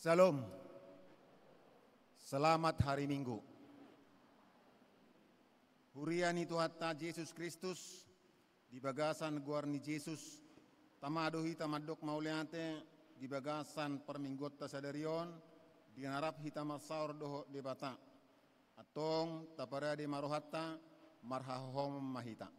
Salam. Selamat hari Minggu. Huriani Tuhatta Yesus Kristus di bagasan guarni Yesus tamadohi tamadok mauliate di bagasan perminggotta sadarion di narap hitama saur doho debata atong tapara di marohatta marhahom mahita.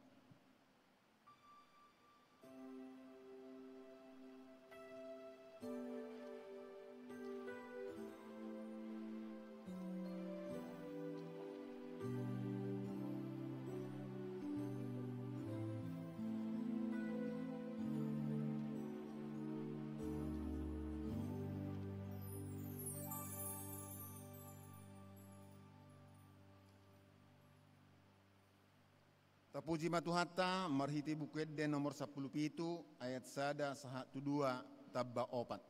Tapuji matuhatta marhiti bukuedde nomor 10 pitu ayat sada sahatu dua tabba opat.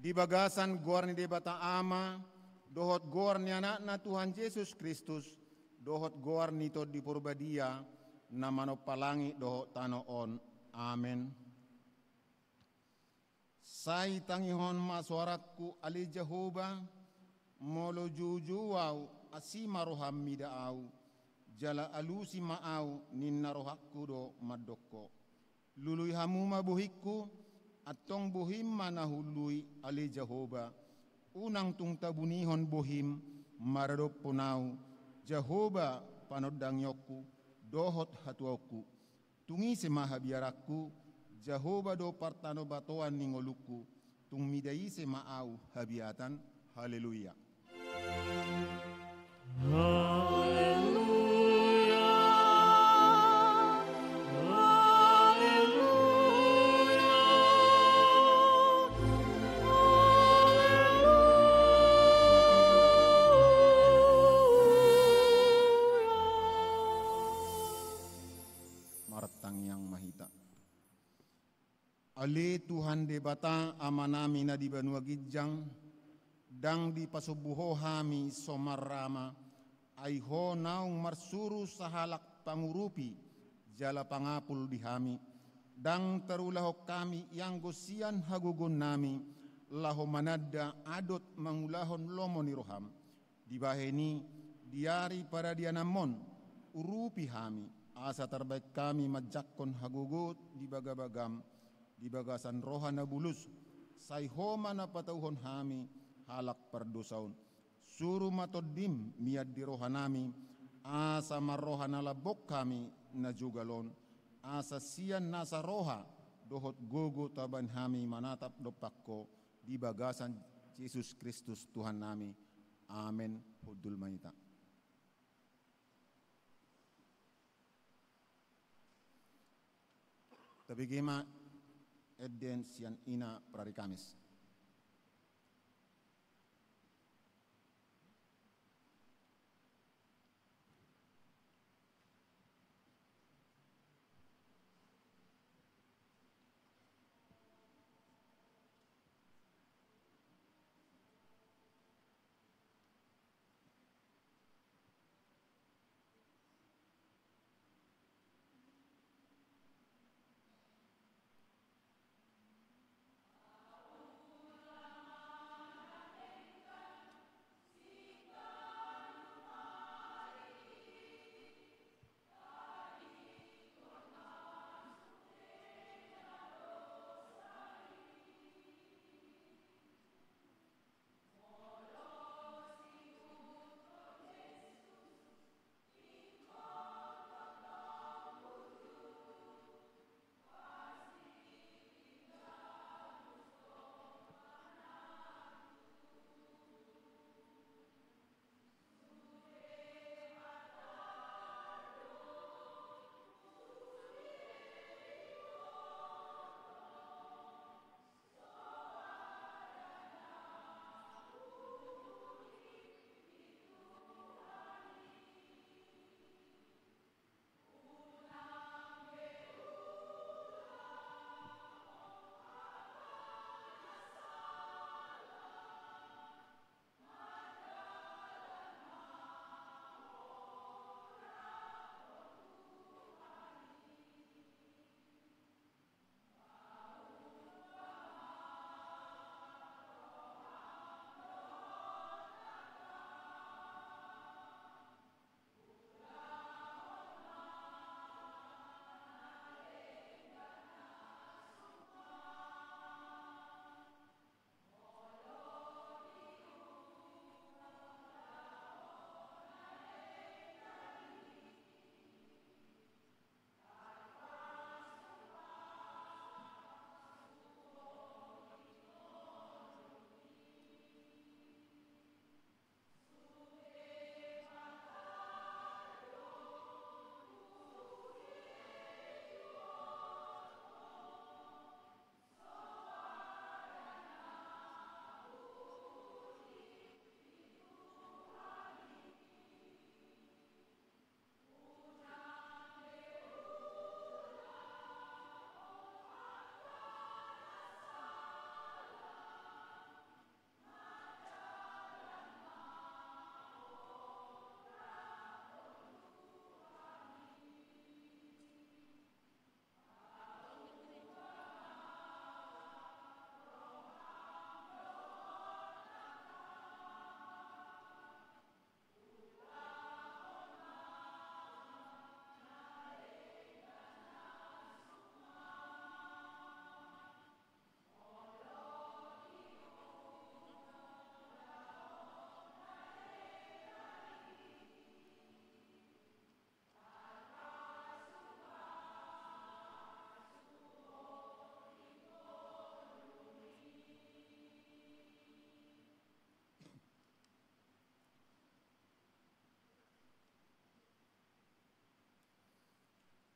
Di bagasan gor ni debata ama, dohot gor ni anak na Tuhan Yesus Kristus, dohot gor ni to di purbadia, na manopalangi dohot tanoon. Amen. Sai tangihon masuaratku ali Jehovah, molo jujuau asima roham midaau, jala alusi maau ninna rohakku do madokko. Lului hamuma bohikku, atong bohim manahului ali Jehoba, unang tung tabunihon bohim maradop punau, Jehoba panodang yokku, dohot hatuoku, tungi semaha biarakku, Jehoba do partano batoan ningoluku, tung midai semaau habiatan, haleluya. Ali Tuhan de bata amanami na di banua gijang, dang di pasubuho hami somarama, ay ho naung marsuru sa halak pangurupi, jala pangapul di hami, dang tarulahok kami yang gosian hagugun nami, laho manada adot mangulahon lomo ni roham, di baheni diari para dianamon, urupi hami, asa terbaik kami majakon hagugut di bagabagam, di bagasan rohana bulus, say homa na patauhon hami, halak perdosaun. Suru matodim miad di rohanami, asa marohana labok kami na jugalon, asa siyan nasa roha, dohot gogo taban hami manatap dopakko, di bagasan Yesus Kristus Tuhan nami. Amen. Hudul manita. Tapi gema Eden sian ina prari Kamis.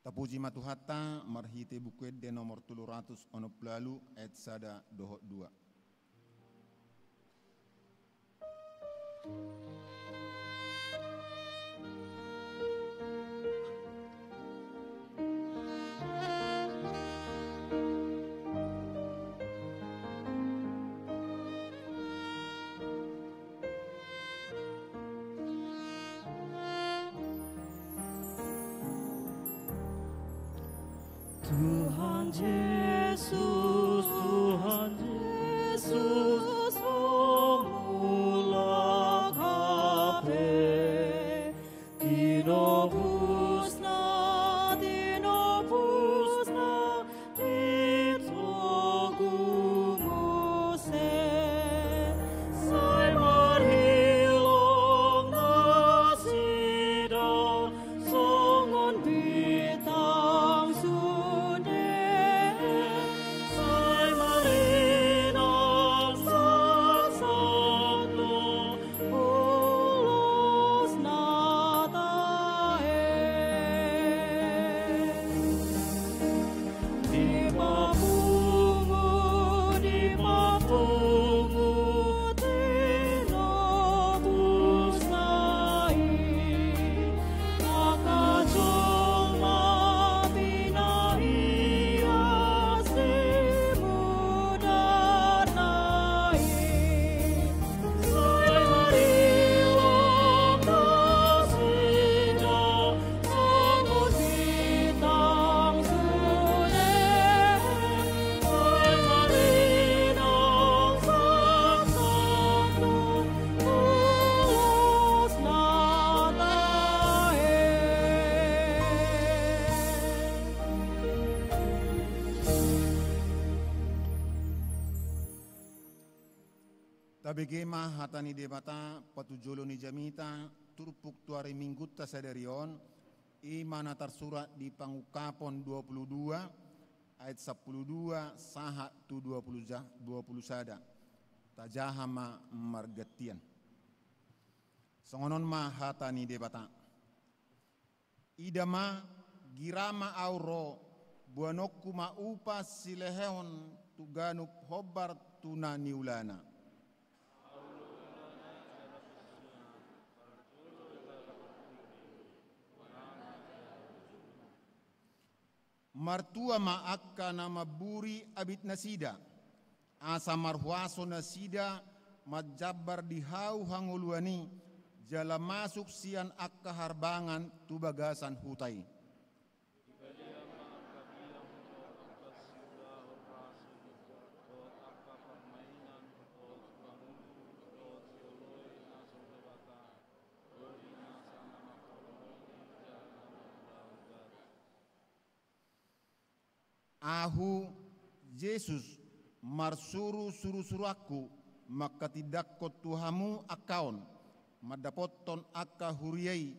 Tapuji matuhatta marhite bukuet de nomor 300 onop lalu ayat sada dohot 2. Tuhan Yesus, Tuhan Yesus, pemulak hati, dinobusna, ditogumuse, sai marhilong nasida, songon bitang Tabegema hatani debata patujolo ni jamita turpuk tuari minggutta sadarion imana tersurat di Pangukapon 22 ayat 12 saha tu 20 sada tajahama margetian songonon ma hatani debata idama girama auro buanokku ma upas sileheon tuganup hobar tuna niulana martua ma akka nama buri abit nasida asa marhuaso nasida majabar di hau hanguluani jala masuk sian akka harbangan tu bagasan hutai Ahu Yesus marsuru suru aku maka tidak ko tuhamu akaon madapoton akka huriyai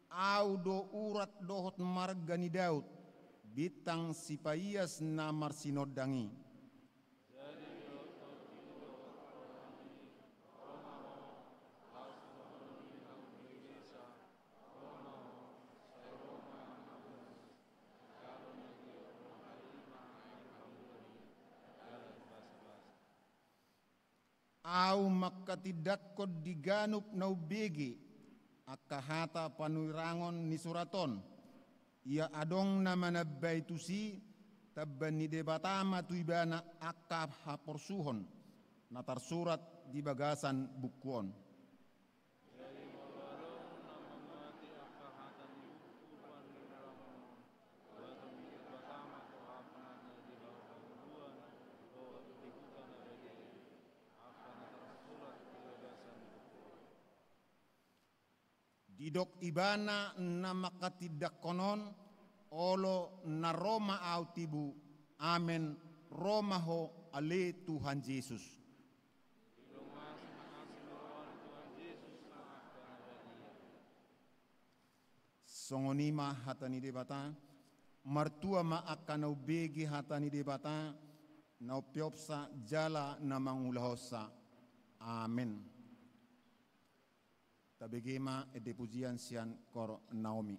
au do urat dohot margani Daud bitang sipayas na marsinodangi au maka tidak ko diganup naubegi akahata panurangon ni suraton ia adong nama nabaitusi tabani debatama tuibana akab haporsuhon natar surat di bagasan bukuon Didok ibana na makatidak konon olo na Roma autibu amen Roma ho ale Tuhan Yesus. Songonima hatani debata martua ma akan begi hatani debata na piopsa jala na mangulahosa amen. Tabegema e depujian sian kor Naomi.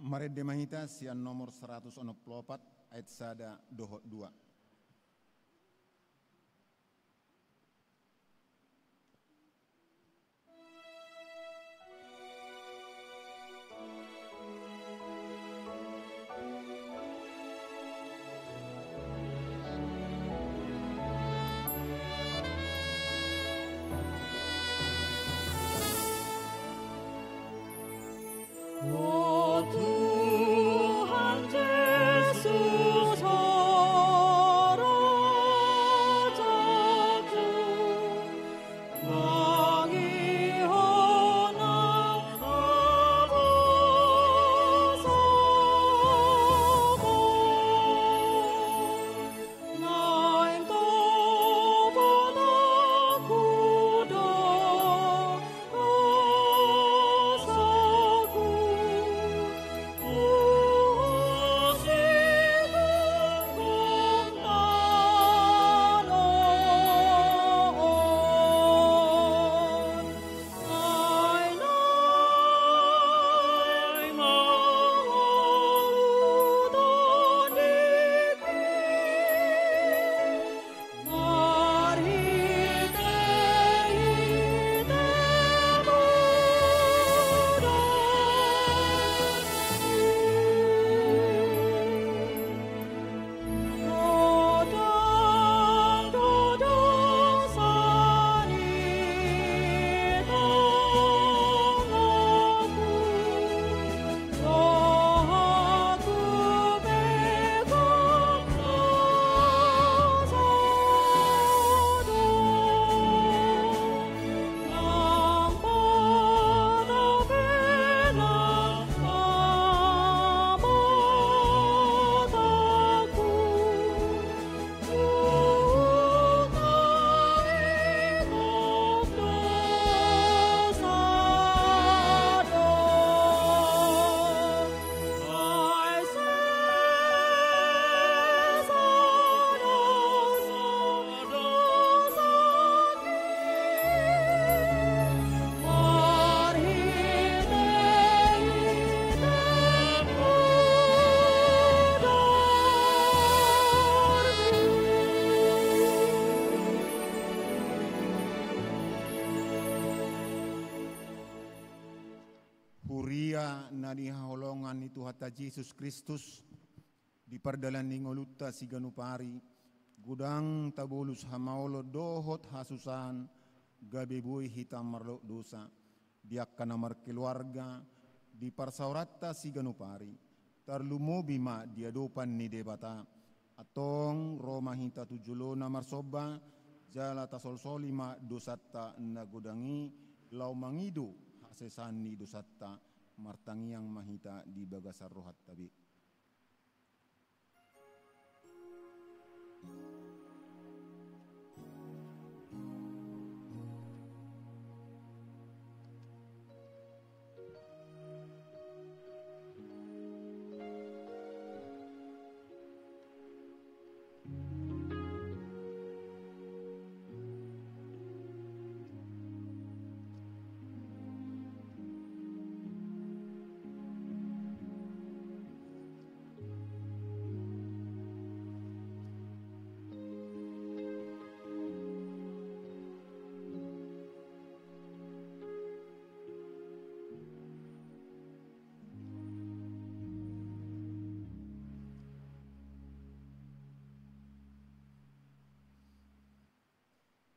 Maret Demahita sian nomor 164 ayat sada dohot 2. Oh Tuhan Yesus, oh na dihaholongan ni Tuhan Yesus Kristus di perdalan ni ngolutta si ganupari gudang tabulus hamaulo dohot hasusan gabebuy hitam marlo dosa diak kanamar keluarga di parsauratta si ganupari tarlumobi ma diadopan ni debata atong Roma hita tujulo na marsoba jala tasolsoli ma dosatta nagudangi lau mangido hasesan ni dosatta martangiang mahita di bagasar rohat tabi.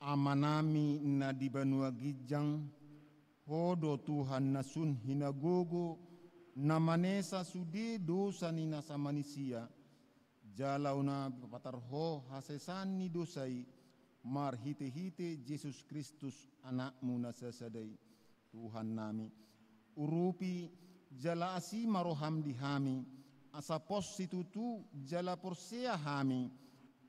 Amanami na di banua gijang hodo Tuhan na sun hinagogo na manesa sudi dosa ni nasa manisia jalau na patarho hasesan ni dosai mar hite-hite Yesus Kristus anakmu na sasadai Tuhan nami urupi jala asi maroham di hami asa pos situtu jala porsea hami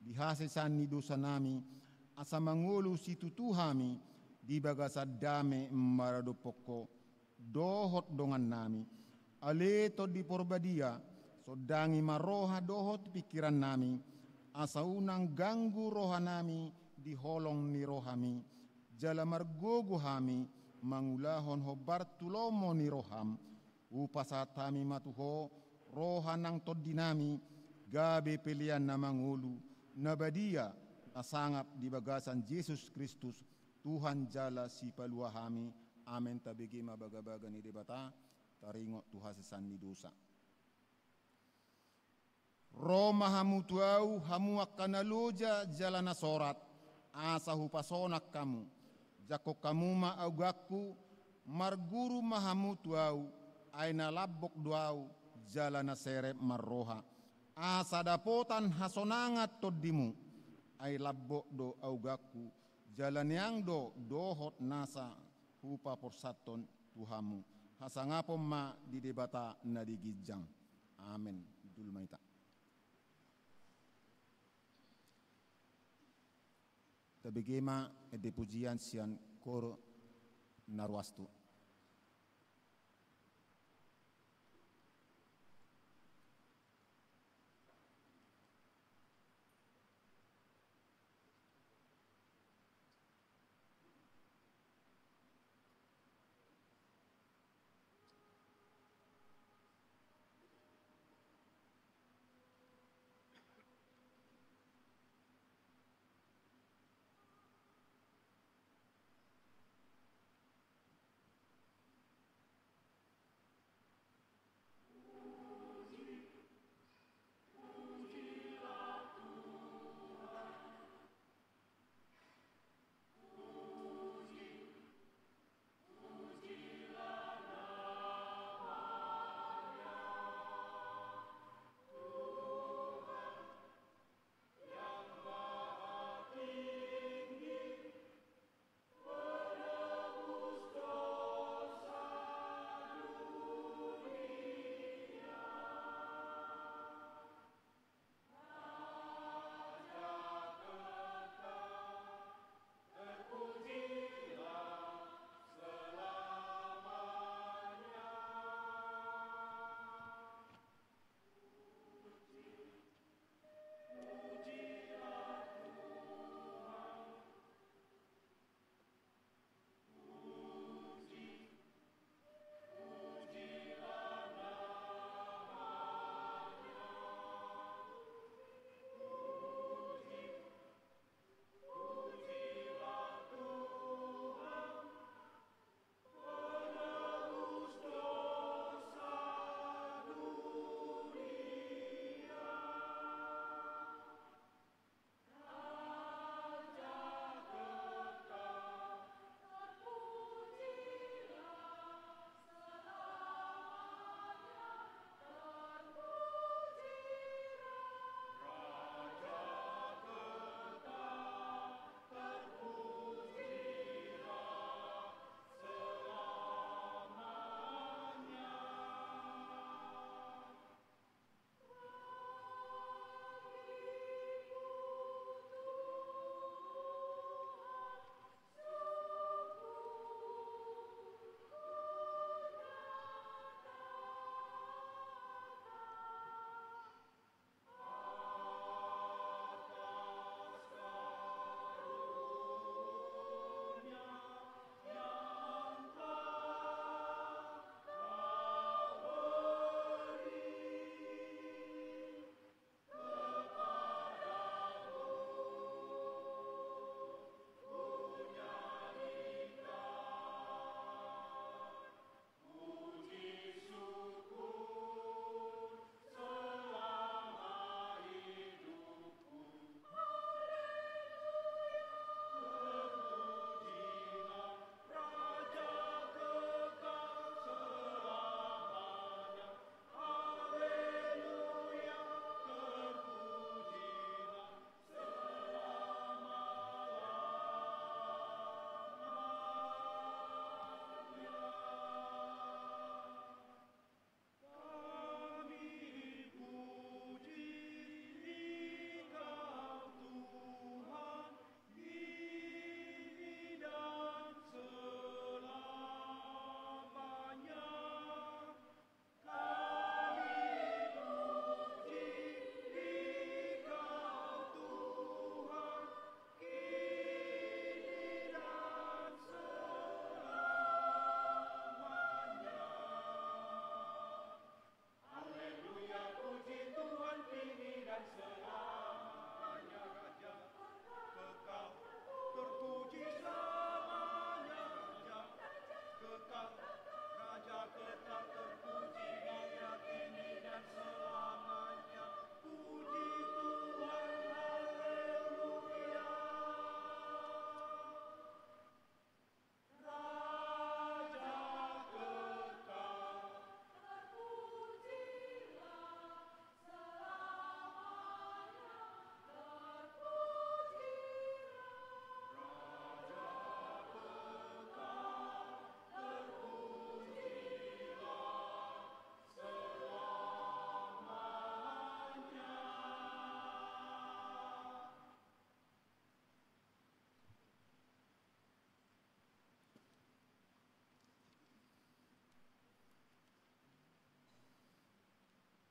di hasesan ni dosa nami asa mangulu si tutuhami di bagasa dame marado poko dohot dongan nami aleto di porbadia sodangi maroha dohot pikiran nami asa unang ganggu roha nami di holong ni rohami jala margogo hami mangulahon hobar tulomo ni roham upasatami matuho roha nang todinami gabe pilihan na mangulu nabadia asangap di bagasan Yesus Kristus Tuhan jala si paluahami amen tabigi mabagabaga ni debata taringo Tuhan sesan ni dosa Roma hamu tuau hamu akanaloja jala na sorat asa hupasonak kamu jako kamu ma augaku marguru mahamu tuau aina labok duau jala na serep marroha asa dapotan hasonangat todimu ay labbo do augaku jalan yang do dohot nasa hupa porsaton Tuhamu hasangapom ma di debata na digijang amen dul maita tabigema de pujian sian koro narwastu.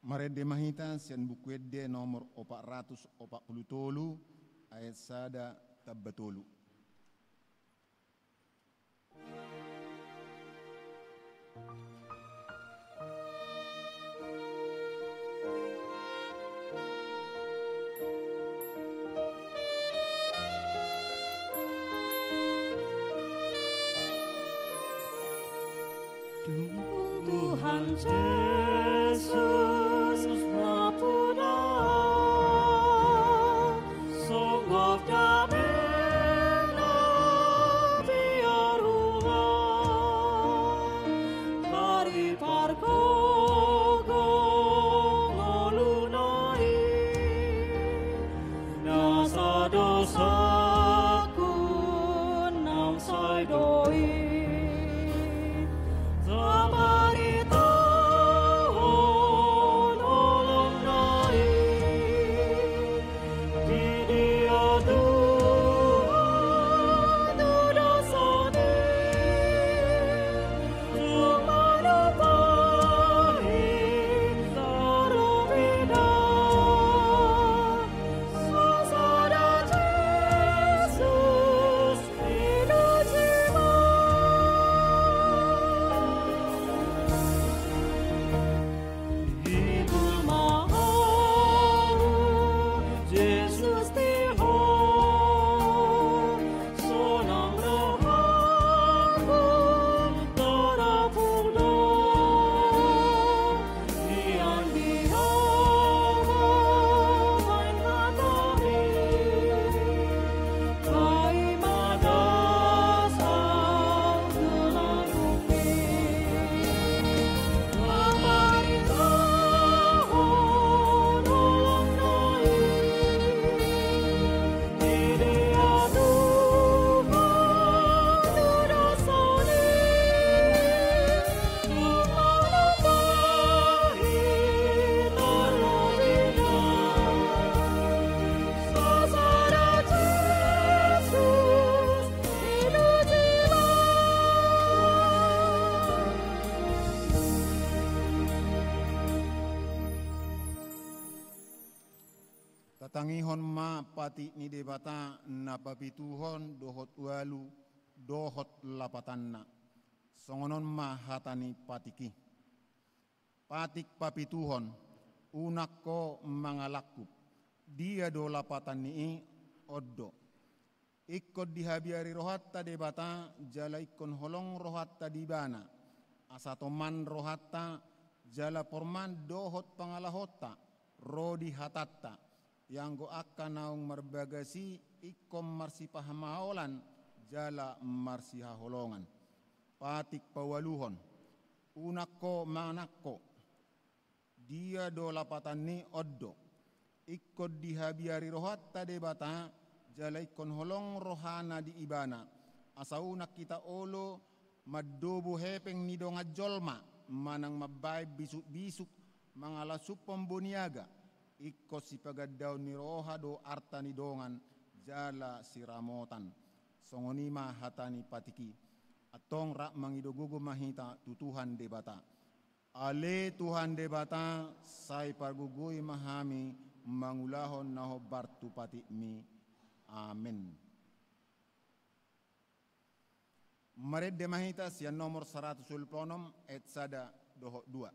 Marede mahita sian bukuede nomor 440 ayat sada tabbatolu. Tuhan Yesus Mapuda, sungguh damainya biar ulang dari pargogong olunai nasa dosaku nam sai doi. Tatangihon ma pati ni debata na papituhon dohot walu dohot lapatanna. Songonon ma hatani patiki. Patik papituhon unak ko mangalakku. Dia do lapatan ni oddo. Ikod dihabiari rohatta debata jala ikon holong rohatta dibana. Asatoman rohatta jala porman dohot pangalahota. Rodi hatatta. Yang go akan naung merbagasi ikom marsi pahamaolan jala marsi haholongan. Patik pawaluhon. Unakko manakko. Dia do lapatan ni oddo. Ikod dihabiari rohatta debata jala ikon holong rohana di ibana. Asaunak kita olo madobo hepeng ni donga jolma. Manang mabay bisuk-bisuk mangalasup pemboniaga. Ikko si pagadaw ni roha do arta ni dongan jala si ramotan. Songonima hatani patiki. Atong rak mangidogugo mahita tutuhan debata. Ale Tuhan debata say pargugui mahami mangulahon naho bartu pati mi. Amen. Mared de mahita siya nomor 116 et sada doho 2.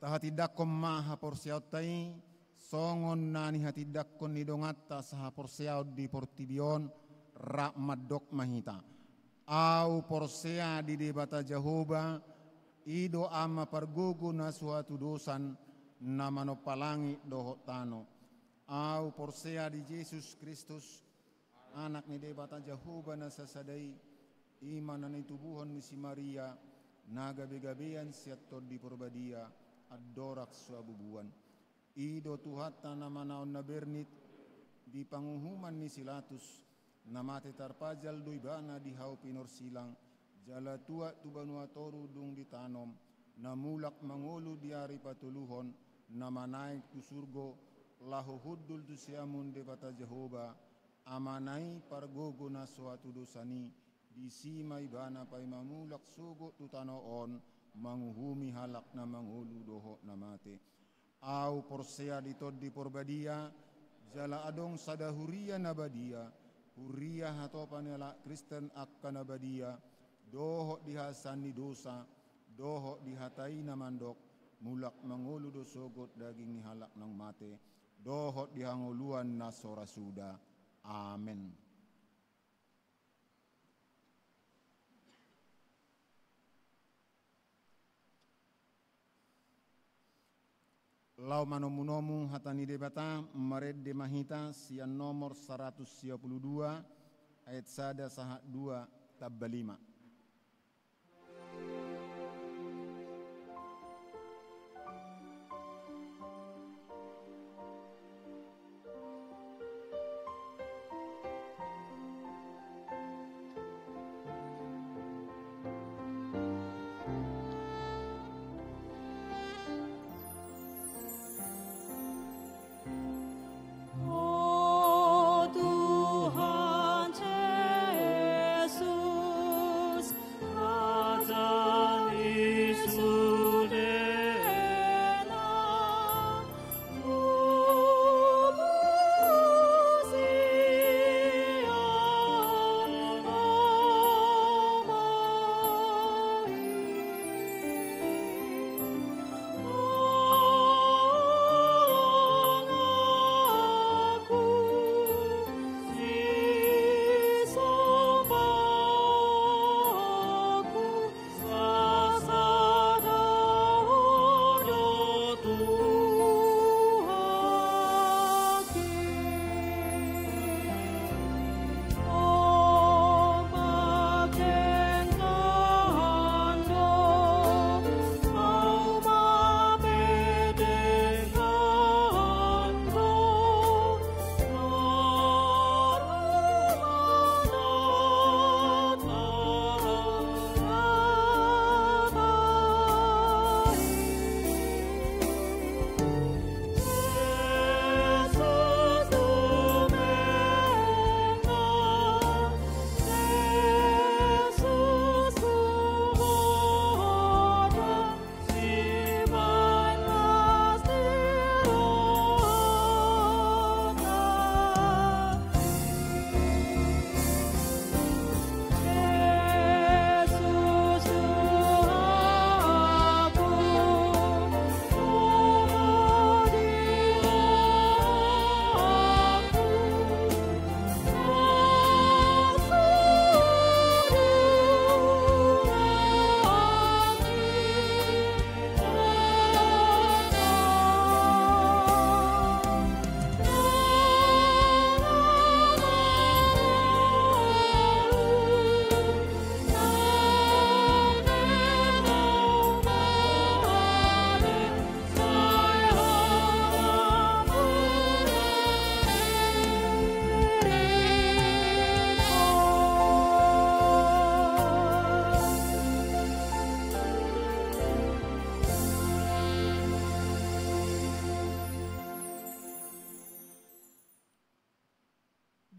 tahatidak ko maha porsiaw tay, songon na ni hatidak ko nidongata sa porsiaw di portibion, ra madok mahita. Au porsea di debata Jehovah, ido ama pargugu na suatu dosan, na manopalangi dohot tano. Au porsea di Yesus Kristus, anak ni debata Jehovah na sasadai, iman na tubuhon ni si Maria, nagabi-gabian siyato di porbadia, adorak suabubuan. Ido tuhata na manaon na bernit, di panguhuman ni Silatus, namate tarpajal doibana di hau pinor silang, jala tua tubanua toru dung ditanom, namulak mangulu diari patuluhon, namanaik tu surgo, lahu huddul tu siamun debata Jehovah, amanai pargogo na suatu dosani, disima ibana pai mamulak sugo tu tanoon, manguhumi halak na mangulu doho namate. Au porsea ditod di porbadia, jala adong sadahuria nabadia, huria hatopan nila Kristen akka nabadia, doho dihasani dosa, doho dihatai na mandok, mulak mangulu dosogot daging ni halak ng mate, doho dihanguluan na sorasuda. Amen. Lau manomu-nomu hatani debata mared de mahita sian nomor 122 ayat sada saha 2 tabba 5.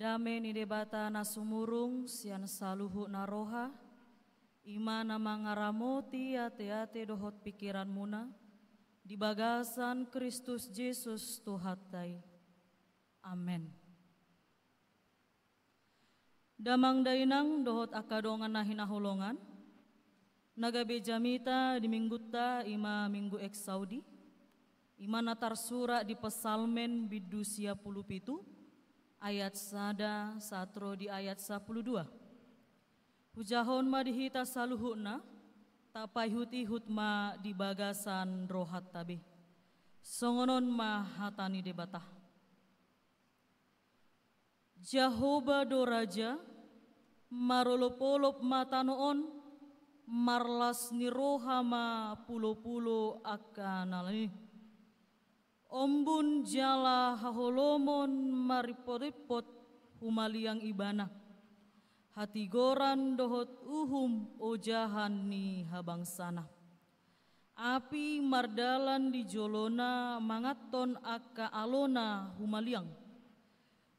Dame ni debata na sumurung sian saluhu naroha, ima na mangaramoti ate-ate dohot pikiran muna, di bagasan Kristus Yesus Tuhatai. Amen. Damang dainang dohot akadongan na hinahulongan, Naga bejamita di mingguta ima minggu eks Saudi. Ima natar surah di pesalmen bidusia puluh pitu. Ayat sada satro di ayat 12. Hujahon ma dihita saluhuna. Tapai hut ma di bagasan rohat tabe. Songonon ma hatani debatah. Jahoba do raja. Marolopolop matanoon. Marlas niroha ma pulo-pulo akanalani. Ombun jala haholomon maripot-ripot humaliang ibana. Hati goran dohot ojahan ni habang sana. Api mardalan di jolona mangaton aka alona humaliang.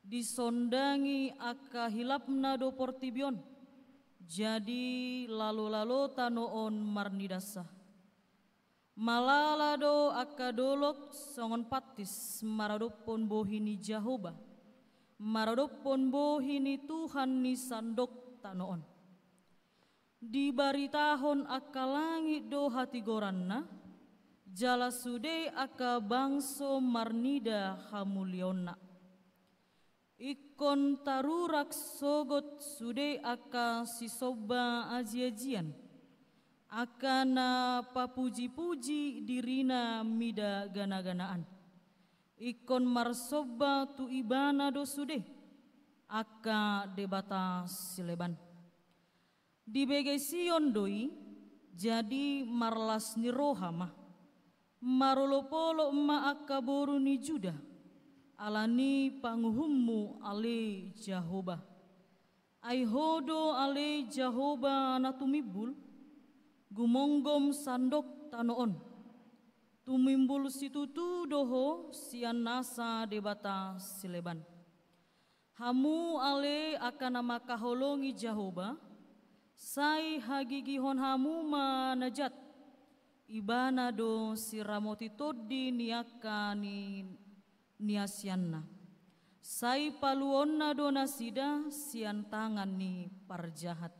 Disondangi aka hilapna do portibion. Jadi lalu tanoon marnidasa. Malalado akadolok songon patis maradopon bohini Jahoba. Maradopon bohini Tuhan ni sandok tanoon. Di baritahon aka langit do hati goranna. Jala sude aka bangso marnida hamulionna. Ikon tarurak sogot sude aka sisoba aji-ajian. Akana papuji-puji dirina mida gana-ganaan. Ikon marsoba tu ibana do sude. Aka debata sileban. Di begesion doi jadi marlas ni rohama. Marolopolo ma aka boru ni Juda. Alani panguhummu ale Jahoba. Aihodo ale Jahoba natumibul. Gumonggom sandok tanoon. Tumimbul situtu doho sian nasa debata sileban. Hamu ale akan nama kaholongi Jahoba. Sai hagigihon hamu manajat. Ibana do siramoti todi niaka ni niasianna. Sai paluonna dona sida sian tangan ni parjahat.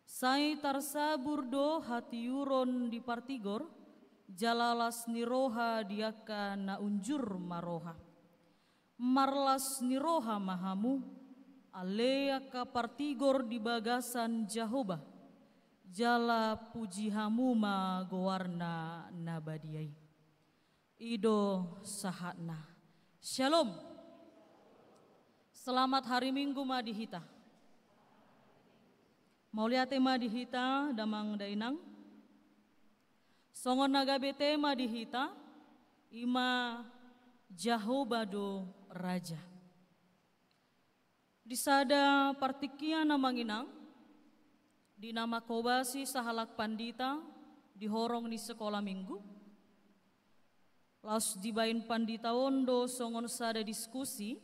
Sai tarsabur do hati yuron di partigor. Jalalas niroha diaka na unjur maroha. Marlas niroha mahamu. Aleaka partigor di bagasan Jahoba. Jala puji hamu ma gowarna nabadiai. Ido sahatna. Shalom. Selamat hari Minggu madihita. Mauliate madihita damang dainang. Songon naga bete madihita. Ima Jahoba do raja. Disada partikia namanginang. Di nama kobasi sahalak pandita. Dihorong di sekolah minggu. Laus dibain pandita ondo songon sada diskusi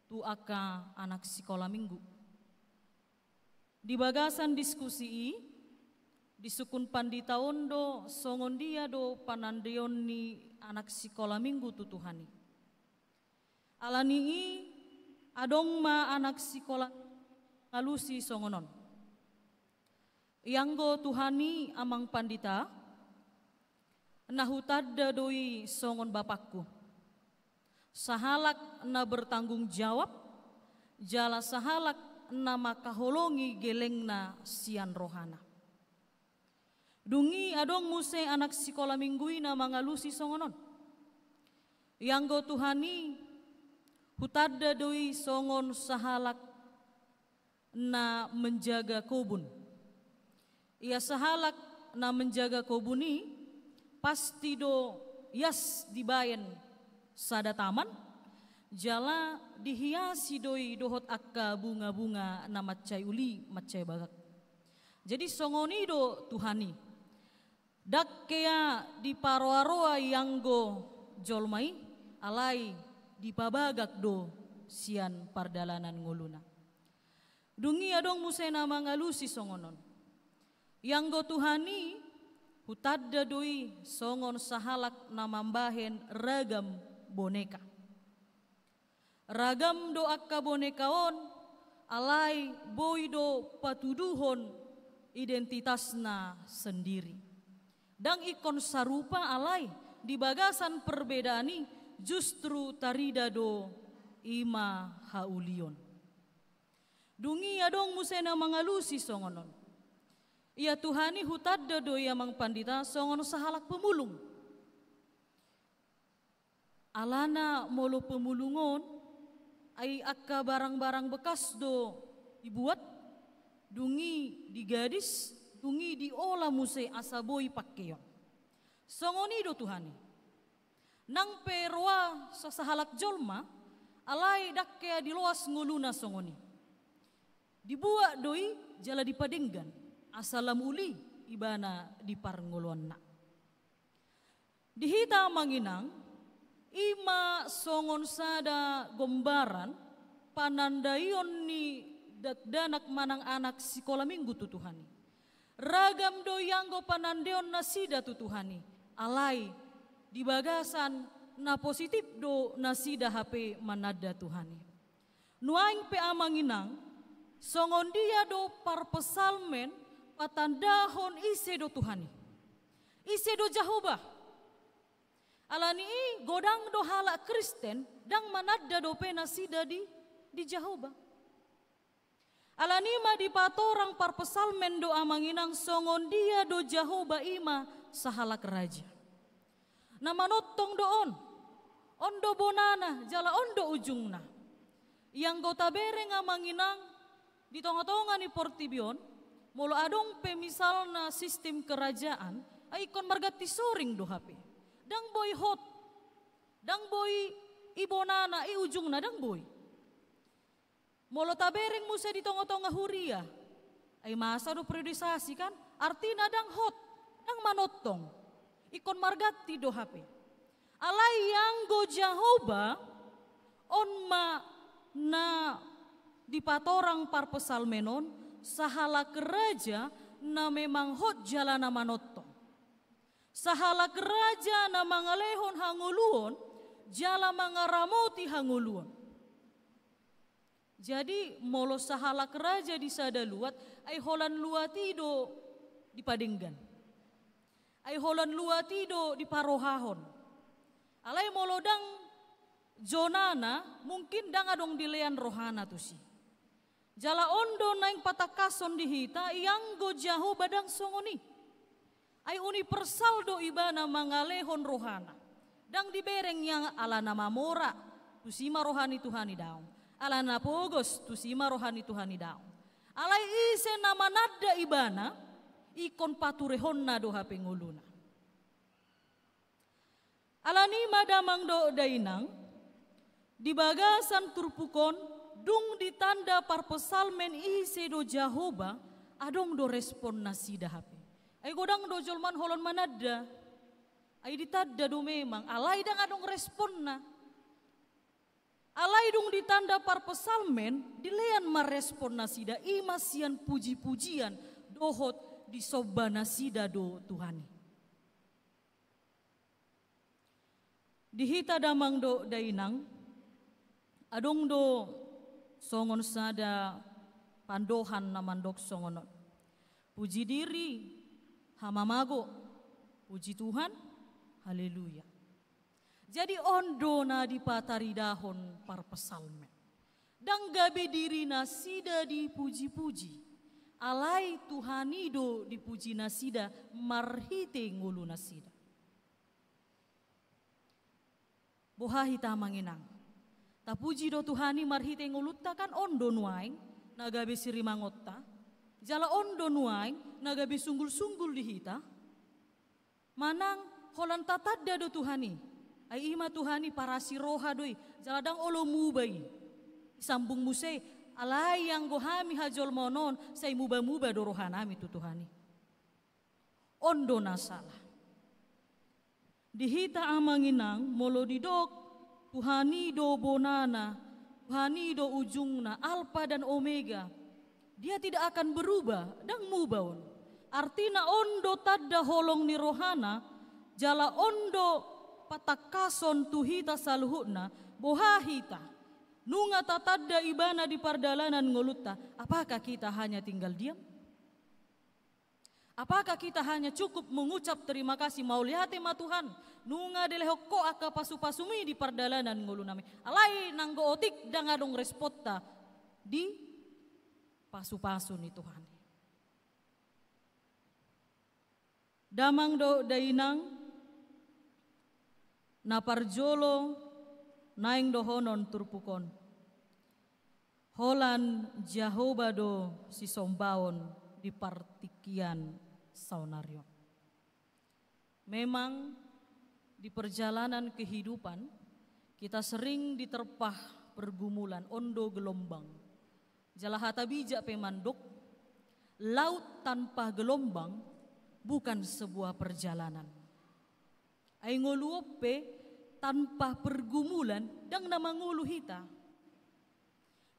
tu aka anak sekolah minggu. Di bagasan diskusi i disukun pandita ondo songon dia do panandeon ni anak sekolah minggu tu Tuhani. Alani i adong ma anak sekolah ngalusi songonon. Yanggo Tuhani amang pandita. Nahutadda doi songon bapakku. Sahalak na bertanggung jawab. Jala sahalak na makaholongi gelengna sian rohana. Dungi adong muse anak sekolah minggui na mangalusi songonon. Yanggo Tuhani hutadda doi songon sahalak na menjaga kobun. Ia sahalak na menjaga kobuni. Pasti do yas dibayen sada taman. Jala dihiasi doi dohot akka bunga-bunga na macai uli macai bagak. Jadi songoni do Tuhani. Dak kea di paroaroa yanggo jolmai alai di pabagak do sian pardalanan nguluna. Dungi adong musena mangalusi songonon. Yanggo Tuhani hutadda doi songon sahalak namambahen ragam boneka. Ragam do akka bonekaon alai boy do patuduhon identitasna sendiri. Dan ikon sarupa alai di bagasan perbedaani justru taridado ima haulion. Dungi adong musena mangalusi songonon. Ia Tuhani hutadda do ia mang pandita songon sahalak pemulung. Alana molo pemulungon ai akka barang-barang bekas do dibuat dungi digadis dungi diola muse asaboi pakkeyon. Songoni do Tuhani. Nang perwa sasahalak jolma alai dakkea diloas nguluna songoni. Dibuat doi jala dipadenggan asalamuli ibana di parngolonna. Dihita manginang ima songon sada gombaran panandayon ni danak manang anak sekolah minggu tutuhani. Ragam doyanggo panandayon nasida tutuhani. Alai di bagasan na positif do nasida HP manada Tuhani. Nuaing pe amanginang songon dia do parpesalmen patandahon ise do Tuhani. Ise do Jahobah. Alani godang do halak Kristen dang manadda do pena sida di Jahobah. Alani ma di patorang parpesalmen do amanginang songon dia do Jahobah ima sahalak raja. Nama notong do on do bonana jala on do ujungna. Yang gota bereng amanginang di tonga-tonga ni Portibion, molo adong pemisalna sistem kerajaan, aikon margati soring do HP. Dang boy hot, dang boy ibonana, ujungna dang boy. Molo tabereng musa di tonga-tonga huria, ay masa do periodisasi kan, artina dang hot, dang manotong, ikon margati do HP. Alay yang go Jahobah, on ma na di patorang parpesalmenon sahalak raja na memang hot jalana manotong. Sahalak raja na mangalehon hanguluon jala mangaramoti hanguluon. Jadi molo sahalak raja di sadaluat ay holan luatido di padenggan. Ay holan luatido di parohahon. Alay molo dang jonana mungkin dang adong dilean rohana tu si. Jala ondo naing patakason dihita yang go jaho badang songoni. Ay universal do ibana mangalehon rohana. Dang dibereng yang alana mamora tusima rohani Tuhani daong. Alana pogos tusima rohani Tuhani daong. Alay ise nama nadda ibana ikon paturehonna do hape nguluna. Alani madamang do dainang di bagasan turpukon dung ditanda parpesalmen ise do Jahobah adong do respon nasida hape. Ay godang do jolman holon manada. Ay ditanda do memang alay dang adong respon na. Alay dung ditanda parpesalmen dilean marespon nasida imasian puji-pujian dohot disoba nasida do Tuhani. Dihita damang do dainang adong do songon sada pandohan namandok songonon. Puji diri, hamamago, puji Tuhan, haleluya. Jadi ondo na dipatari dahon parpesalmen. Dang gabe diri nasida dipuji-puji. Alai Tuhanido dipuji nasida marhite ngulu nasida. Bohahi tamanginang. Tapuji do Tuhani marhite ngulutta kan ondo nuaing nagabe sirimangotta. Jala ondo nuaing nagabe sunggul-sunggul dihita. Manang holan tatadda do Tuhani. Ay ima Tuhani parasi roha doi. Jala dang olo mubai. Sambung musay alay yang gohami hajol monon say muba-muba do rohanami tu Tuhani. Ondo na salah. Dihita amanginang molo didok Tuhani do bonana, Tuhani do ujungna, alfa dan omega. Dia tidak akan berubah dan mubaon. Artina ondo tadda holong ni rohana, jala ondo patakason tuhita saluhutna, bohahita. Nunga tatadda ibana di pardalanan ngoluta, apakah kita hanya tinggal diam? Apakah kita hanya cukup mengucap terima kasih mau lihat ma Tuhan nunga delehoko aka pasu-pasumi di pardalanan ngulu nami alai nanggo otik dangadong respota di pasu-pasu ni Tuhan. Damang do dainang naparjolo naing dohonon turpukon holan Jehovah do si sombaon di partikian saunario. Memang di perjalanan kehidupan kita sering diterpah pergumulan ondo gelombang. Jalahata bijak pemandok, laut tanpa gelombang bukan sebuah perjalanan. Aingoluope tanpa pergumulan dang nama ngulu hita.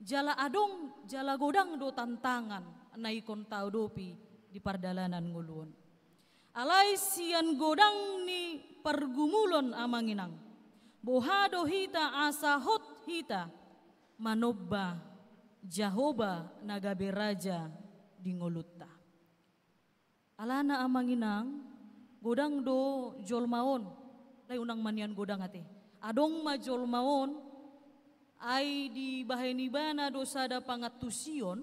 Jala adong, jala godang do tantangan naikon tau dopi di pardalanan nguluon. Alai sian godang ni pergumulon amanginang. Bohado hita asahot hita manobba Jehovah nagabe raja di ngulutta. Alana amanginang godang do jolmaon lay unang manian godang ate. Adong ma jolmaon ay di bahenibana dosada pangatusion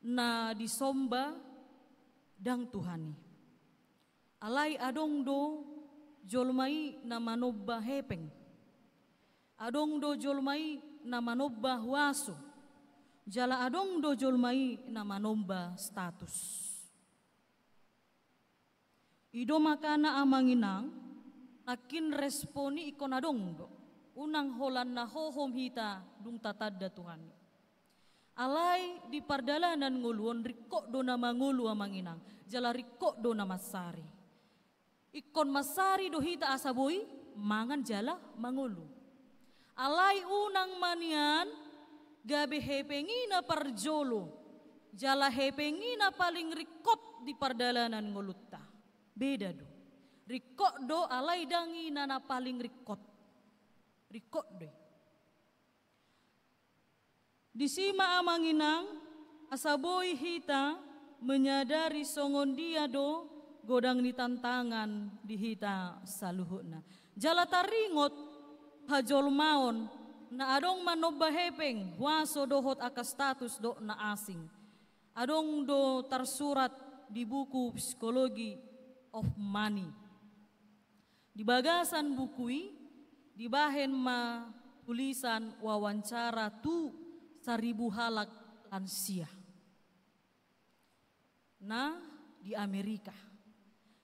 na disomba dang Tuhani. Alai adong do jolmai na manobba hepeng. Adong do jolmai na manobba huaso. Jala adong do jolmai na manomba status. Ido makana amanginang akin responi ikon adong do. Unang holan na hohom hita dung tatadda Tuhan. Alai di pardalanan nguluon rikok do na mangulu amanginang. Jala rikok do na masari. Ikon masari do hita asaboy mangan jala mangulu. Alai unang manian gabe hepengi na parjolo. Jala hepengi na paling rikot di pardalanan ngulutta. Beda do. Rikok do alai dangi na paling rikot. Rikot do. Di sima amanginang asaboy hita menyadari songon dia do godang ni tantangan di hita saluhutna. Jala taringot hajol maon na adong manobba hepeng waso dohot aka status do na asing. Adong do tersurat di buku Psikologi of Money. Di bagasan bukui dibahen ma tulisan wawancara tu 1000 halak lansia. Na di Amerika.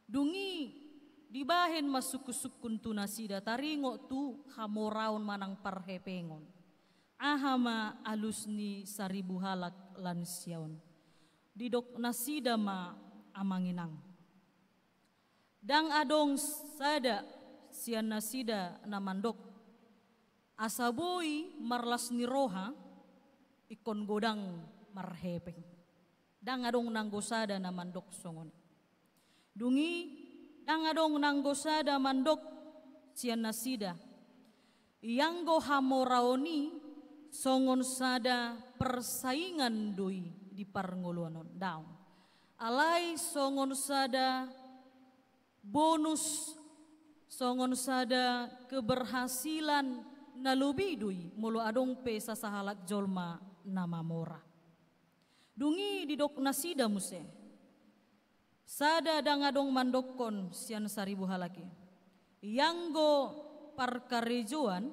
Dungi dibahen masuk-sukun tu nasida taringo tu hamoraon manang parhepengon. Ahama alus ni 1000 halak lansiaon. Didok nasida ma amanginang. Dang adong sada sian nasida namandok. Asaboy marlas ni roha ikon godang marhepeng. Dang adong nanggosada namandok songon. Dungi dang adong nanggosada mandok sian nasida. Iyanggo hamoraoni songon sada persaingan doi di parnguluanon daun. Alai songon sada bonus songon sada keberhasilan nalubidui mulu adong pe sasahalak jolma nama mora. Dungi didok nasida muse. Sada dangadong mandokon sian 1000 halaki. Yanggo parkarejuan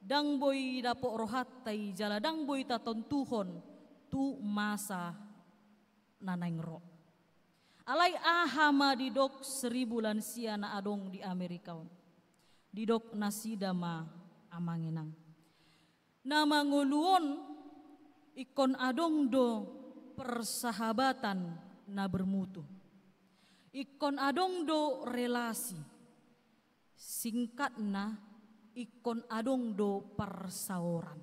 dang boy dapok rohatai jala dang boy tatontuhon tu masa nanaingro. Alai ahama didok 1000 lansia na adong di Amerika. Didok nasida ma amanginang. Nama nguluon ikon adong do persahabatan na bermutu. Ikon adong do relasi. Singkat na ikon adong do persaoran.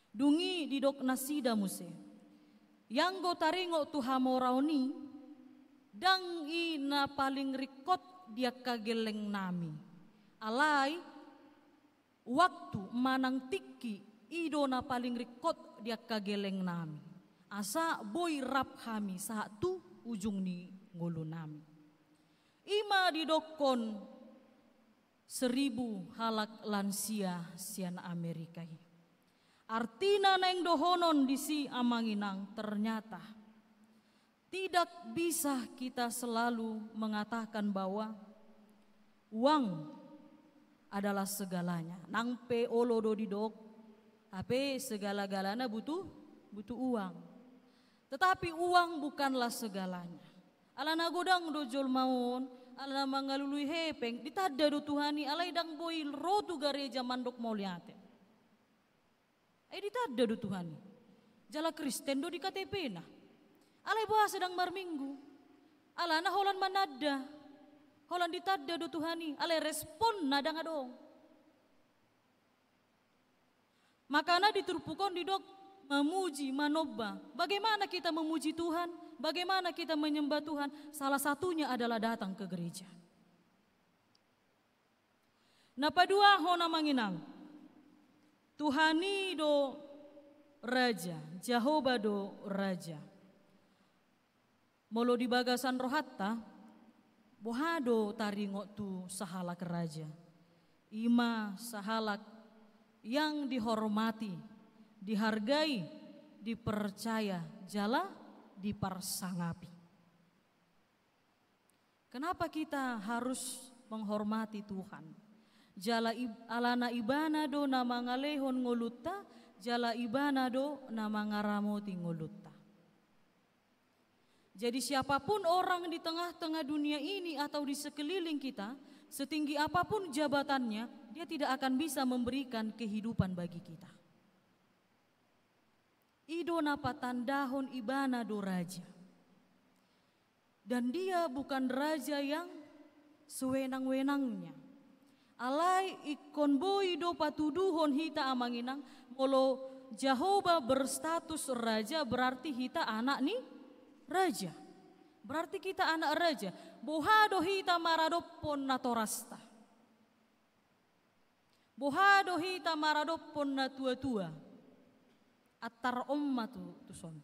Dungi didok nasida muse. Yang go taringo tu hamoraoni dang ina paling rikot dia kageleng nami. Alai waktu manang tiki ido na paling rikot dia kageleng nami. asa boy rap kami satu ujung ni ngulu nami. Ima didokon 1000 halak lansia sian Amerikai. Artina neng dohonon di si amanginang ternyata tidak bisa kita selalu mengatakan bahwa uang adalah segalanya. Nang pe olodo didok, tapi segala-galanya butuh uang. Tetapi uang bukanlah segalanya. Alana godang dojol maun, alana mangalului hepeng, ditada do Tuhani, alai dang boy rotu gareja mandok mauliate. Ditada do Tuhani. Jala Kristen do di KTP na. Alai bahasa sedang marminggu. Alana holan manada. Holan ditada do Tuhani, alai respon nada ngadong. Makana diturpukon didok memuji, manoba. Bagaimana kita memuji Tuhan? Bagaimana kita menyembah Tuhan? Salah satunya adalah datang ke gereja. Napadua hona manginang. Tuhani do raja, Jehovah do raja. Molo di bagasan rohatta, bohado taringo tu sahalak raja. Ima sahalak yang dihormati, dihargai, dipercaya, jala dipersangapi. Kenapa kita harus menghormati Tuhan? Jala alana ibana do nama ngalehon ngolutta, jala ibana do nama ngaramoti ngolutta. Jadi siapapun orang di tengah-tengah dunia ini atau di sekeliling kita, setinggi apapun jabatannya, dia tidak akan bisa memberikan kehidupan bagi kita. Ido napatandahon ibana do raja. Dan dia bukan raja yang sewenang-wenangnya. Alai ikon boy do patuduhon hita amanginang, molo Jehovah berstatus raja berarti hita anak nih raja. Berarti kita anak raja. Bohado hita maradopon natorasta. Bohado hita maradopon na tua-tua. Atar ummatu tuson.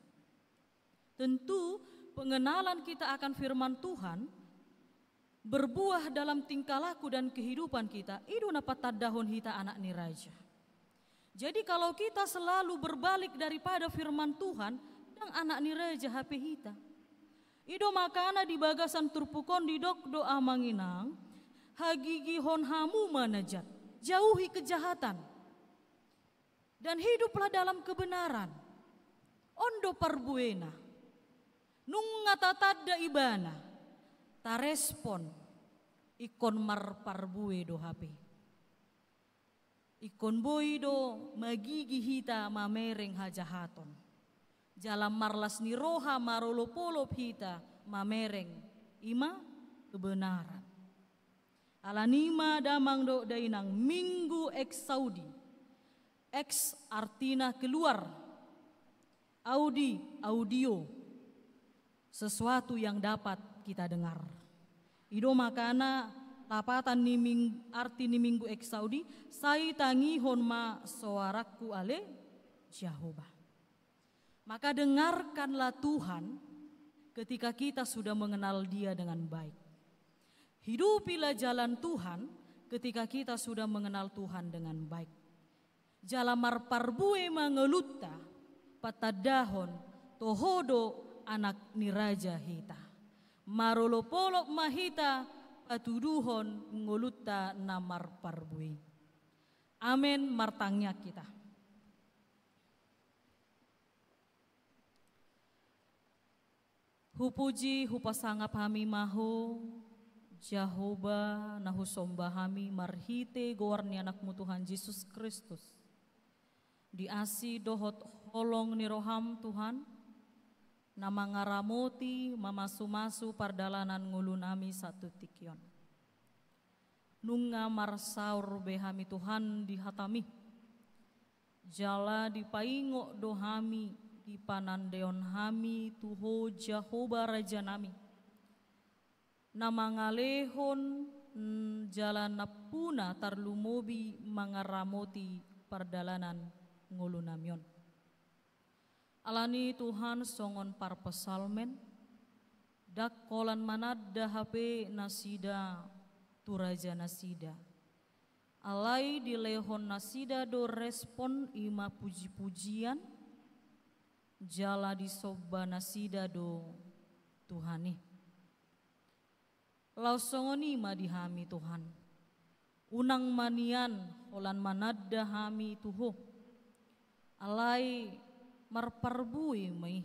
Tentu pengenalan kita akan firman Tuhan berbuah dalam tingkah laku dan kehidupan kita. Idu napatadahon hita anak ni raja. Jadi kalau kita selalu berbalik daripada firman Tuhan, dan anak ni raja HP hita. Ido makana di bagasan turpukon didok doa manginang, hagigi hon hamu manajat, jauhi kejahatan. Dan hiduplah dalam kebenaran. Ondo parbuena. Nung ngatatada ibana. Ta respon. Ikon mar parbue do HP. Ikon boy do magigi hita mamereng hajahaton. Jalam marlas ni roha marolopolop hita mamereng. Ima kebenaran. Alanima damang do dainang minggu eks Saudi. X artina keluar, audio, sesuatu yang dapat kita dengar. Ido makana lapatan ni arti ni minggu X Saudi, sai tangi honma suaraku ale Jehovah. Maka dengarkanlah Tuhan ketika kita sudah mengenal Dia dengan baik. Hidupilah jalan Tuhan ketika kita sudah mengenal Tuhan dengan baik. Jalamar parbue mangelutta patadahon tohodo anak ni raja hita. Marolopolok mahita patuduhon ngolutta namar parbue. Amin martangnya kita. Hupuji hupasangap hami maho Jehovah nahu somba hami marhite gowarni anakmu Tuhan Yesus Kristus. Diasi dohot holong ni roham Tuhan, nama ngaramoti mamasu-masu pardalanan ngulu nami satu tikyon. Nunga marsaur behami Tuhan dihatami, jala dipaingo dohami di panandeon hami tuho Jehovah Raja nami. Nama ngalehon jalan napuna tarlumobi mangaramoti pardalanan ngulu namyon. Alani Tuhan songon parpesalmen, dak kolan manadda hape nasida turaja nasida. Alai di lehon nasida do respon ima puji-pujian, jala di soba nasida do Tuhani. Lau songoni ma dihami Tuhan, unang manian holan manadda hami tuho. Alai marparbui mai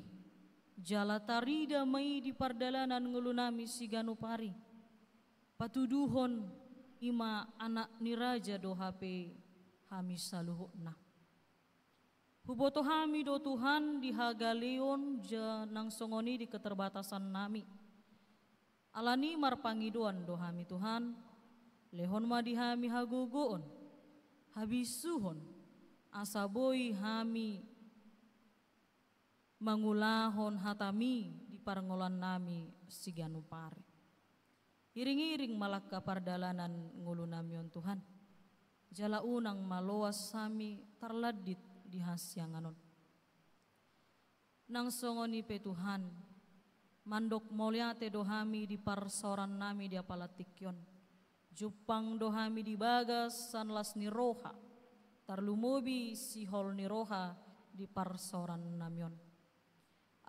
jala tarida mai di pardalanan ngulunami siganu pari patuduhon ima anak niraja do hape hami saluhuna huboto hami do Tuhan di hagaleon ja nang songoni di keterbatasan nami alani marpangiduan do hami Tuhan lehon ma di hami hagugoon habisuhon asaboi hami mangulahon hatami di parangolan nami siganu pare. Iring-iring malaka pardalanan ngulu namion Tuhan. Jala unang maloas sami tarladit di hasyanganon. Nang songoni pe Tuhan, mandok moliate dohami di parsoran nami di apalatikyon. Jupang dohami di bagas sanlas ni roha. Tarlumobi sihol ni roha di parsoran namion.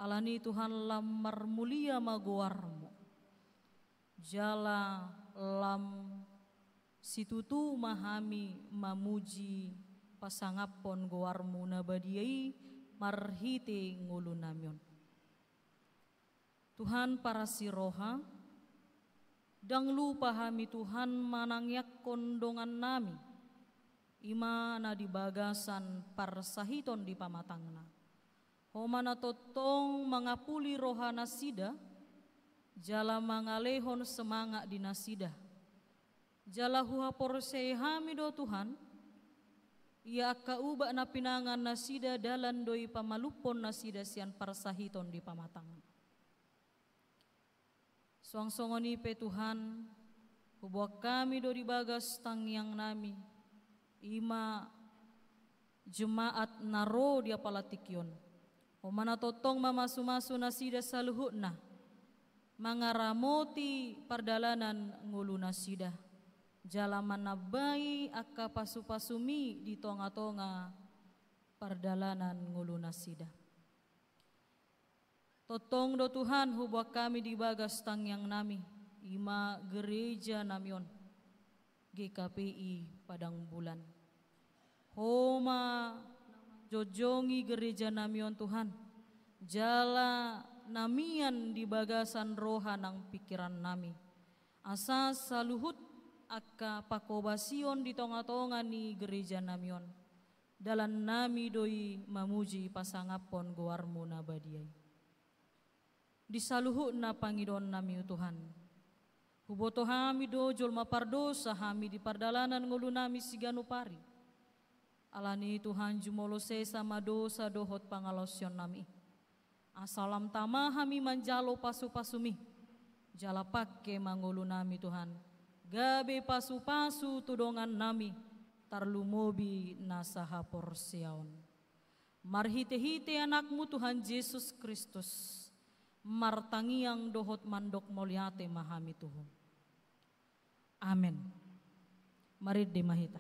Alani Tuhan lamar mulia maguarmu, jala lam situtu mahami mamuji pasangapon guarmu nabadiai marhite ngulu namion. Tuhan para siroha, dang lupa hami Tuhan manangyak kondongan nami, imana di bagasan parsahiton di pamatangna. Homana totong mangapuli roha nasida, jala mangalehon semangat di nasida. Jala huha porsei hami do Tuhan, ia kauba na pinangan nasida dalan doi pamalupon nasida sian parsahiton di pamatang. Suang-songoni pe Tuhan, hubuak kami do di bagas tangyang nami, ima jemaat naro di apalatikyon. Omana totong mamasu-masu nasida saluhutna, mangaramoti pardalanan ngulu nasida, jalaman nabai akka pasu-pasumi di tonga-tonga pardalanan ngulu nasida. Totong do Tuhan hubuak kami di bagas tangyang nami, ima gereja namion, GKPI Padang Bulan. Homa jojongi gereja namion Tuhan, jala namian di bagasan roha nang pikiran nami. Asa saluhut akka pakobasion di tonga-tonga ni gereja namion. Dalan nami doi mamuji pasangapon guarmu nabadiai. Di saluhut na pangidon nami Tuhan. Huboto hami do jolma pardosa hami di pardalanan ngulu nami siganu pari. Alani Tuhan jumolo sama dosa dohot pangalosyon nami. Asalam tama hami manjalo pasu-pasumi. Jala pakke mangulu nami Tuhan. Gabe pasu-pasu tudongan nami. Tarlumobi nasaha porsiaon. Marhite-hite anakmu Tuhan Yesus Kristus. Martangiang dohot mandok moliate mahami Tuhan. Amin. Mari demahita.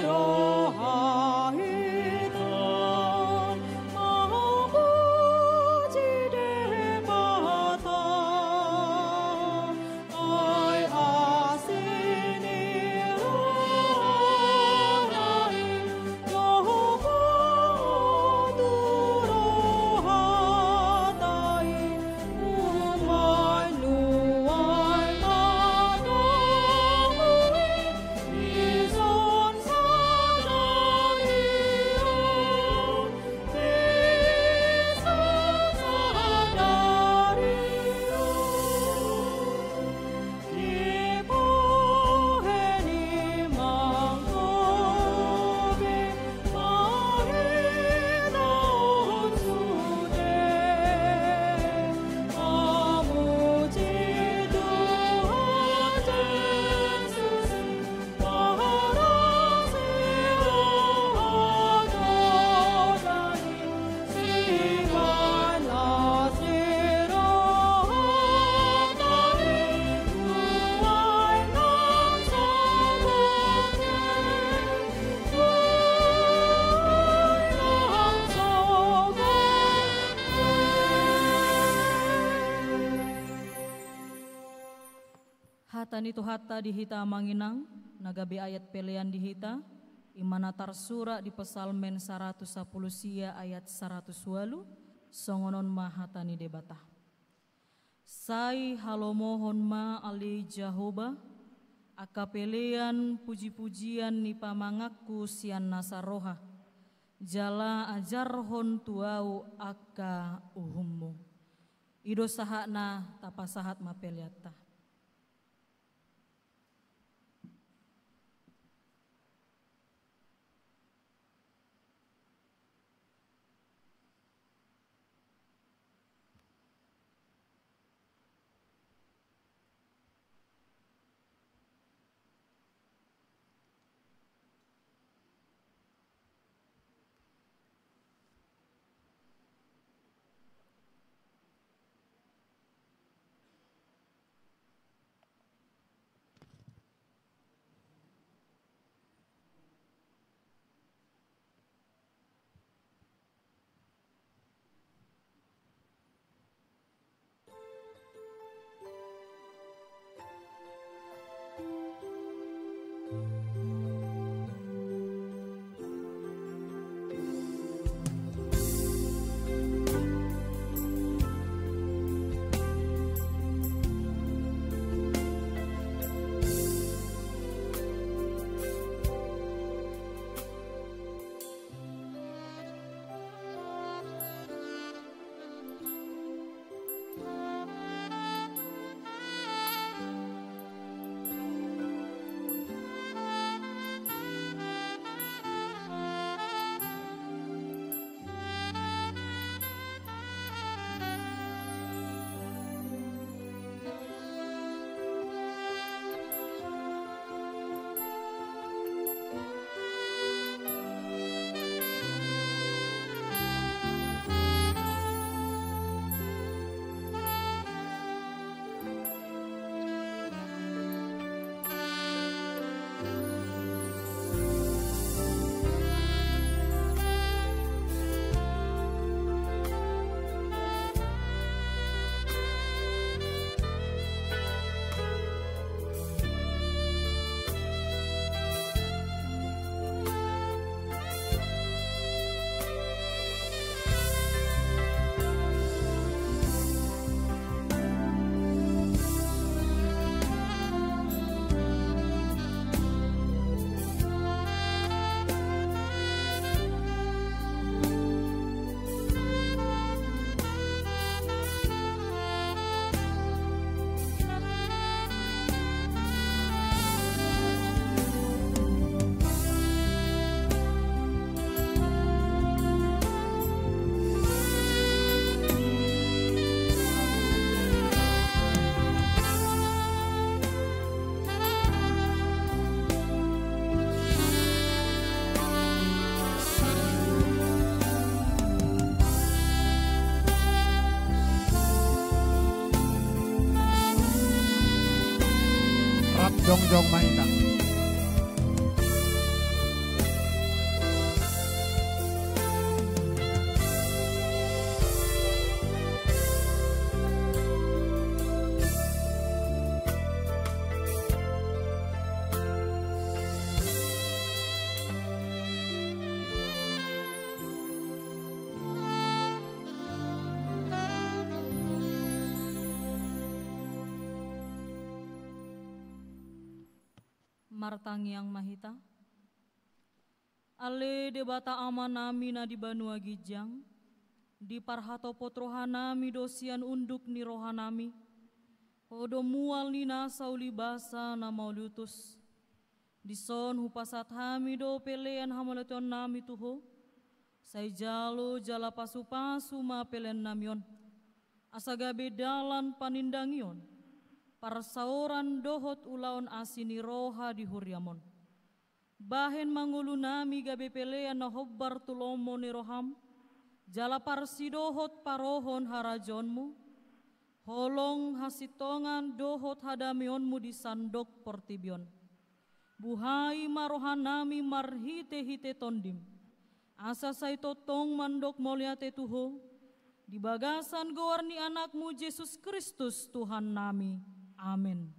Roha hitam, mampu Hatani tu hatta dihita manginang, nagabe ayat pelean dihita, imana tarsura di pesalmen 110 sia ayat 108, songonon ma hatani debata. Sai halomohon ma ali Jahoba, akapelean puji-pujian ni pamangaku sian nasaroha, jala ajarhon tuau akka uhummu. Ido sahakna tapasahat mapeliata. Jongjong Mahita. Martangiang Mahita, ale debata amanami na di Banua Gijang, di parhato potrohanami dosian unduk ni rohanami, hodo mual ni nasauli basa na mauliutus, di son hupasat hami do pelean hamaleton nami tuho, say jalo jala pasu-pasu ma pelen namion, asagabe dalan panindangion, parsaoran dohot ulaon asini roha di huriamon. Bahen mangulu nami gabe pelean na hobbar tulomo ni roham, jala parsi dohot parohon harajonmu, holong hasitongan dohot hadamionmu di sandok portibion. Buhai marohan nami marhite-hite tondim, asa say totong mandok moliate tuho, di bagasan goar ni anakmu Yesus Kristus Tuhan nami. Amin.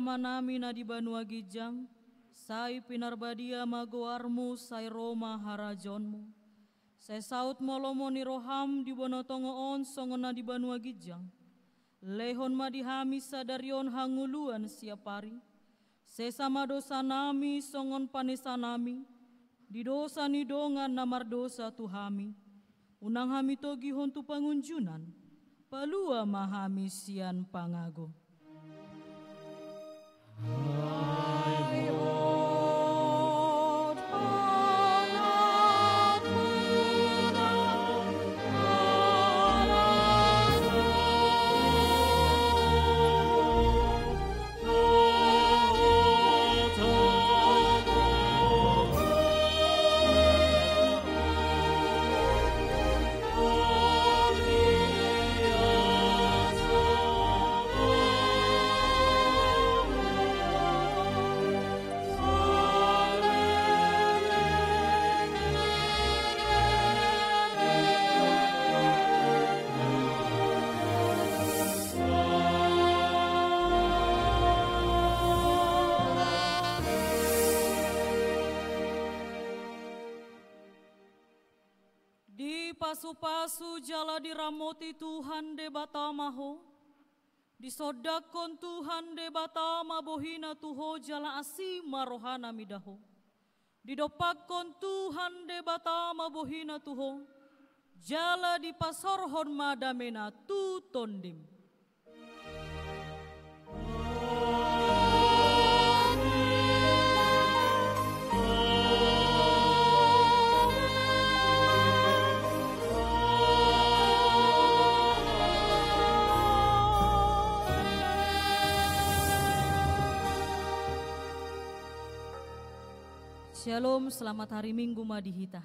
Manami na di Banua Gijang, say pinarbadia magoarmu, say Roma harajonmu. Say saut molomo ni roham di bonotongoon songon na di Banua Gijang. Lehon madihami sadarion hanguluan siapari. Sesama dosa nami songon panesa nami, di dosa ni dongan namar dosa tuhami. Unang hami togi hontu pangunjunan, palua mahami sian pangago. Pasu-pasu jala diramoti Tuhan de batamaho, disodakon Tuhan de batama bohina tuho jala asima rohana midaho, didopakon Tuhan de batama bohina tuho, jala di pasorhon madamena tu tondim. Shalom, selamat hari Minggu Madihita.